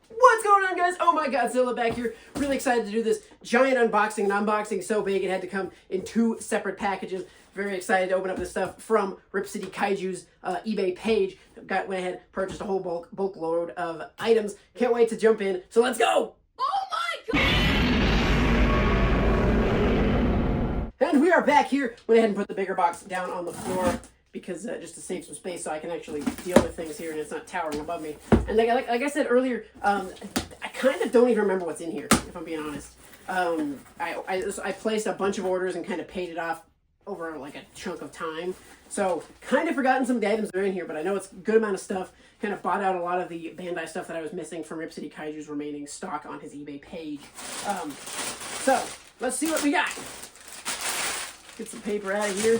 What's going on, guys? Oh my Godzilla back here. Really excited to do this giant unboxing. An unboxing so big it had to come in 2 separate packages. Very excited to open up this stuff from RipCityKaiju's eBay page. Went ahead, purchased a whole bulk load of items. Can't wait to jump in. So let's go! Oh my god! And we are back here. Went ahead and put the bigger box down on the floor because just to save some space so I can actually deal with things here and it's not towering above me. And like I said earlier, I kind of don't even remember what's in here, if I'm being honest. I placed a bunch of orders and kind of paid it off over like a chunk of time. So kind of forgotten some of the items that are in here, but I know it's a good amount of stuff. Kind of bought out a lot of the Bandai stuff that I was missing from RipCityKaiju's remaining stock on his eBay page. So let's see what we got. Get some paper out of here.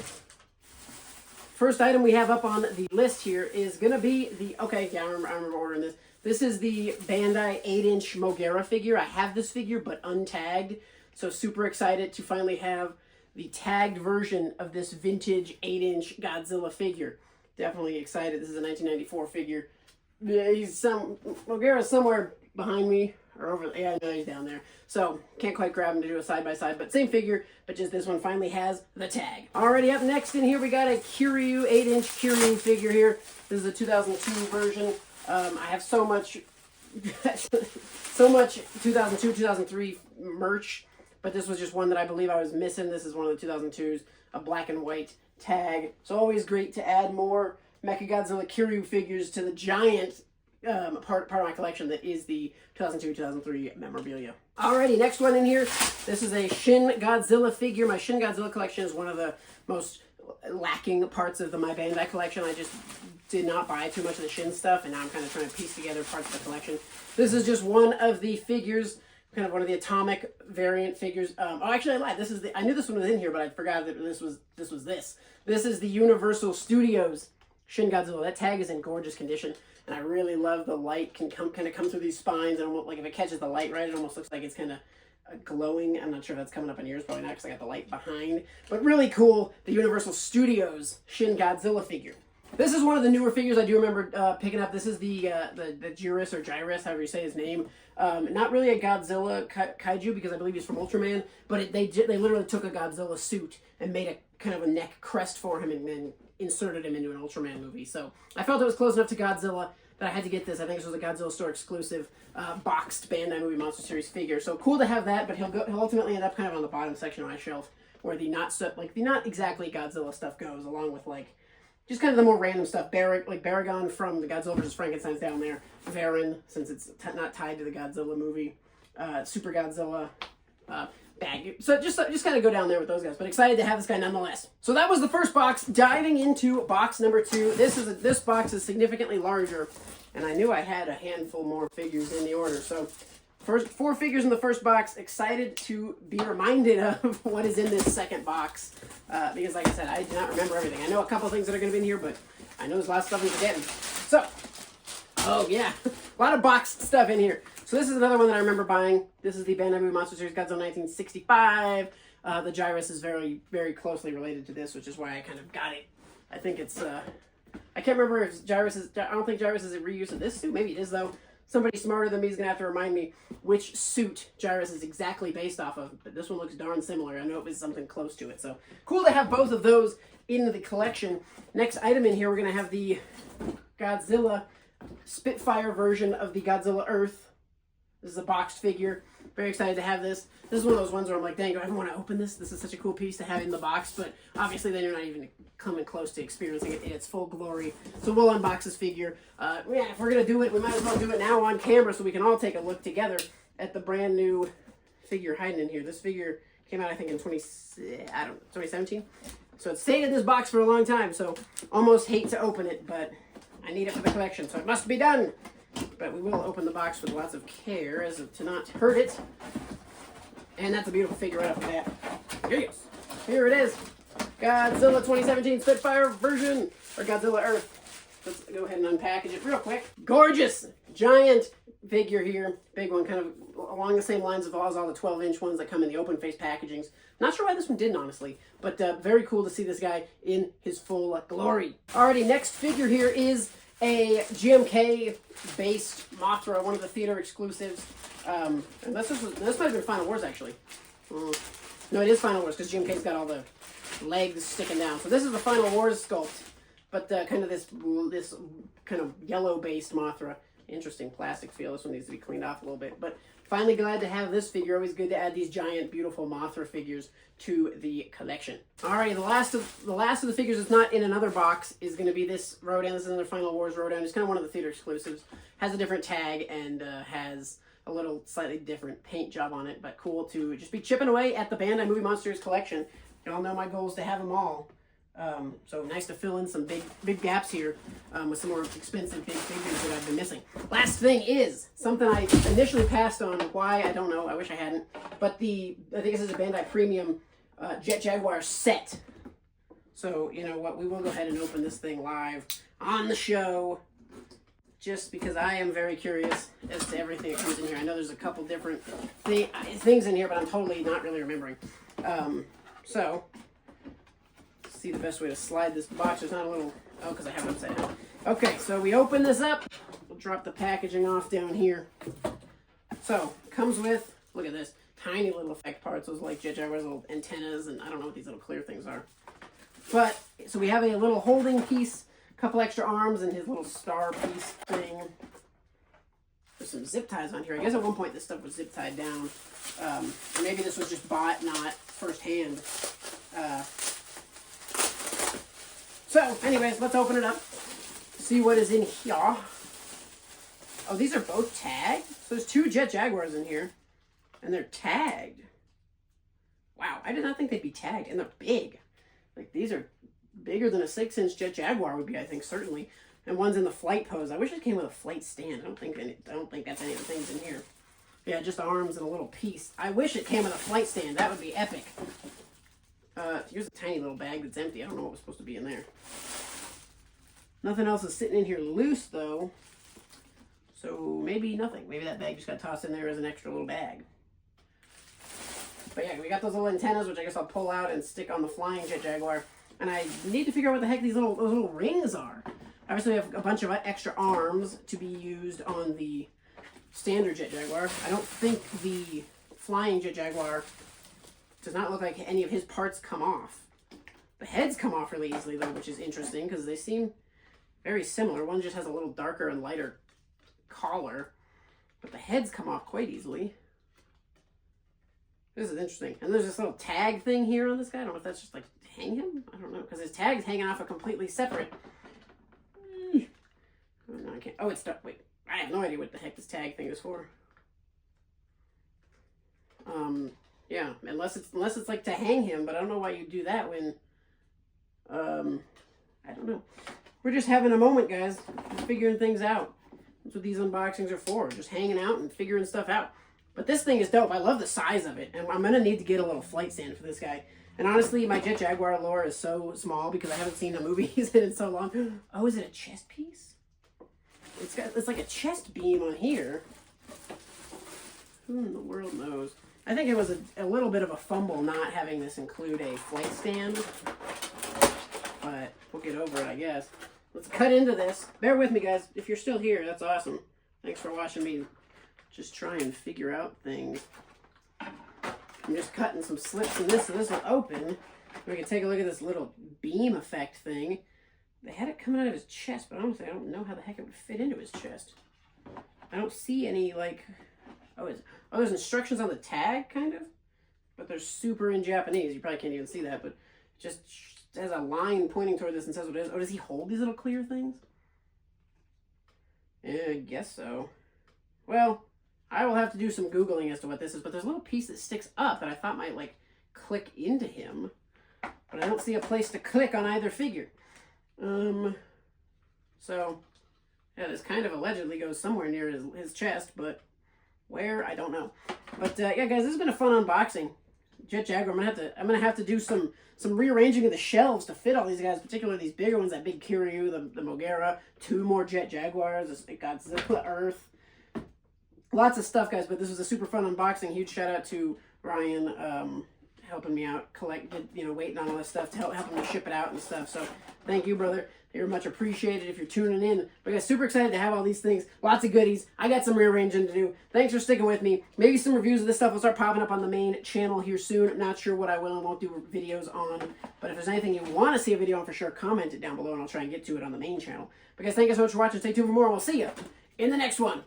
First item we have up on the list here is going to be the, okay, yeah, I remember ordering this. This is the Bandai 8-inch Mogera figure. I have this figure, but untagged. So super excited to finally have the tagged version of this vintage 8-inch Godzilla figure. Definitely excited. This is a 1994 figure. Mogera's somewhere behind me. Or over, yeah, I know he's down there. So, can't quite grab him to do a side-by-side, but same figure, but just this one finally has the tag. Alrighty, up next in here, we got a Kiryu, 8-inch Kiryu figure here. This is a 2002 version. I have so much 2002, 2003 merch, but this was just one that I believe I was missing. This is one of the 2002s, a black and white tag. So always great to add more Mechagodzilla Kiryu figures to the giant part of my collection that is the 2002-2003 memorabilia. Alrighty, next one in here. This is a Shin Godzilla figure. My Shin Godzilla collection is one of the most lacking parts of my Bandai collection. I just did not buy too much of the Shin stuff, and now I'm kind of trying to piece together parts of the collection. This is just one of the figures, kind of one of the atomic variant figures. Oh, actually, I lied. This is I knew this one was in here, but I forgot that this was this. This is the Universal Studios Shin Godzilla. That tag is in gorgeous condition. And I really love the light kind of come through these spines, and almost, like if it catches the light right, it almost looks like it's kind of glowing. I'm not sure if that's coming up in yours, probably not, because I got the light behind. But really cool, the Universal Studios Shin Godzilla figure. This is one of the newer figures I do remember picking up. This is the Gyrus or Gyrus, however you say his name. Not really a Godzilla kaiju because I believe he's from Ultraman, but they literally took a Godzilla suit and made a kind of a neck crest for him and then inserted him into an Ultraman movie. So I felt it was close enough to Godzilla that I had to get this. I think this was a Godzilla store exclusive boxed Bandai Movie Monster Series figure. So cool to have that, but he'll ultimately end up kind of on the bottom section of my shelf where the not exactly Godzilla stuff goes, along with like just kind of the more random stuff. Like Baragon from the Godzilla vs. Frankenstein's down there. Varan, since it's not tied to the Godzilla movie. Super Godzilla. Bag. So just kind of go down there with those guys, but excited to have this guy nonetheless. So that was the first box. Diving into box number 2. This box is significantly larger, and I knew I had a handful more figures in the order. So first 4 figures in the first box. Excited to be reminded of what is in this second box, because like I said, I do not remember everything. I know a couple things that are going to be in here, but I know there's a lot of stuff I'm forgetting. So, oh yeah, a lot of boxed stuff in here. So this is another one that I remember buying. This is the Bandai Movie Monster Series Godzilla 1965. The Gyrus is very, very closely related to this, which is why I kind of got it. I think it's, I can't remember if Gyrus is, I don't think Gyrus is a reuse of this suit. Maybe it is, though. Somebody smarter than me is going to have to remind me which suit Gyrus is exactly based off of. But this one looks darn similar. I know it was something close to it. So cool to have both of those in the collection. Next item in here, we're going to have the Godzilla Spitfire version of the Godzilla Earth. This is a boxed figure. Very excited to have this. This is one of those ones where I'm like, dang, do I ever want to open this? This is such a cool piece to have in the box, but obviously then you're not even coming close to experiencing it in its full glory. So we'll unbox this figure. Yeah, if we're going to do it, we might as well do it now on camera so we can all take a look together at the brand new figure hiding in here. This figure came out, I think, in 2017. So it stayed in this box for a long time, so almost hate to open it, but I need it for the collection, so it must be done. But we will open the box with lots of care as to not hurt it. And that's a beautiful figure right off the bat. Here it goes. Here it is. Godzilla 2017 Spitfire version, or Godzilla Earth. Let's go ahead and unpackage it real quick. Gorgeous, giant figure here. Big one, kind of along the same lines of all the 12-inch ones that come in the open face packagings. Not sure why this one didn't, honestly. But very cool to see this guy in his full glory. Alrighty, next figure here is a GMK-based Mothra, one of the theater exclusives. And this might have been Final Wars, actually. No, it is Final Wars, because GMK's got all the legs sticking down. So this is the Final Wars sculpt, but kind of this kind of yellow-based Mothra. Interesting plastic feel. This one needs to be cleaned off a little bit. But finally glad to have this figure. Always good to add these giant, beautiful Mothra figures to the collection. Alrighty, the last of the figures that's not in another box is going to be this Rodan. This is another Final Wars Rodan. It's kind of one of the theater exclusives. Has a different tag and has a little slightly different paint job on it, but cool to just be chipping away at the Bandai Movie Monsters collection. Y'all know my goal is to have them all. So nice to fill in some big gaps here with some more expensive big figures that I've been missing. Last thing is something I initially passed on. Why? I don't know. I wish I hadn't. But I think this is a Bandai Premium Jet Jaguar set. So, you know what? We will go ahead and open this thing live on the show, just because I am very curious as to everything that comes in here. I know there's a couple different things in here, but I'm totally not really remembering. So, let's see the best way to slide this box. There's not a little... Oh, because I have it upside down. Okay, so we open this up. We'll drop the packaging off down here. So, comes with... Look at this. Tiny little effect parts. Those like Jet Jaguar's little antennas, and I don't know what these little clear things are. But, so we have a little holding piece, a couple extra arms, and his little star piece thing. There's some zip ties on here. I guess at one point this stuff was zip tied down. Or maybe this was just bought, not firsthand. So, anyways, let's open it up. See what is in here. Oh, these are both tagged? So there's two Jet Jaguars in here. And they're tagged. Wow, I did not think they'd be tagged. And they're big. Like, these are bigger than a 6-inch Jet Jaguar would be, I think, certainly. And one's in the flight pose. I wish it came with a flight stand. I don't think that's any of the things in here. Yeah, just arms and a little piece. I wish it came with a flight stand. That would be epic. Here's a tiny little bag that's empty. I don't know what was supposed to be in there. Nothing else is sitting in here loose, though. So maybe nothing. Maybe that bag just got tossed in there as an extra little bag. But yeah, we got those little antennas, which I guess I'll pull out and stick on the flying Jet Jaguar. And I need to figure out what the heck those little rings are. Obviously, we have a bunch of extra arms to be used on the standard Jet Jaguar. I don't think the flying Jet Jaguar does not look like any of his parts come off. The heads come off really easily, though, which is interesting because they seem very similar. One just has a little darker and lighter collar, but the heads come off quite easily. This is interesting. And there's this little tag thing here on this guy. I don't know if that's just like hang him. I don't know, because his tag's hanging off a completely separate. Oh, no, I can't. Oh, it's stuck. Wait, I have no idea what the heck this tag thing is for. Yeah, unless it's like to hang him, but I don't know why you do that when. I don't know. We're just having a moment, guys. Just figuring things out. That's what these unboxings are for. Just hanging out and figuring stuff out. But this thing is dope. I love the size of it. And I'm going to need to get a little flight stand for this guy. And honestly, my Jet Jaguar lore is so small because I haven't seen the movies in so long. Oh, is it a chest piece? It's like a chest beam on here. Who in the world knows? I think it was a little bit of a fumble not having this include a flight stand. But we'll get over it, I guess. Let's cut into this. Bear with me, guys. If you're still here, that's awesome. Thanks for watching me just try and figure out things. I'm just cutting some slips in this, so this will open. We can take a look at this little beam effect thing. They had it coming out of his chest, but honestly, I don't know how the heck it would fit into his chest. I don't see any, like... Oh, there's instructions on the tag, kind of? But they're super in Japanese. You probably can't even see that, but just has a line pointing toward this and says what it is. Oh, does he hold these little clear things? Yeah, I guess so. Well, I will have to do some Googling as to what this is, but there's a little piece that sticks up that I thought might, like, click into him. But I don't see a place to click on either figure. So, yeah, this kind of allegedly goes somewhere near his chest, but where, I don't know. But, yeah, guys, this has been a fun unboxing. Jet Jaguar, I'm gonna have to do some rearranging of the shelves to fit all these guys, particularly these bigger ones, that big Kiryu, the Mogera, 2 more Jet Jaguars, Godzilla Earth. Lots of stuff, guys, but this was a super fun unboxing. Huge shout out to Ryan helping me out, waiting on all this stuff to help me ship it out and stuff. So thank you, brother. You're much appreciated if you're tuning in. But guys, super excited to have all these things. Lots of goodies. I got some rearranging to do. Thanks for sticking with me. Maybe some reviews of this stuff will start popping up on the main channel here soon. I'm not sure what I will and won't do videos on. But if there's anything you want to see a video on, for sure, comment it down below and I'll try and get to it on the main channel. But guys, thank you so much for watching. Stay tuned for more and we'll see you in the next one.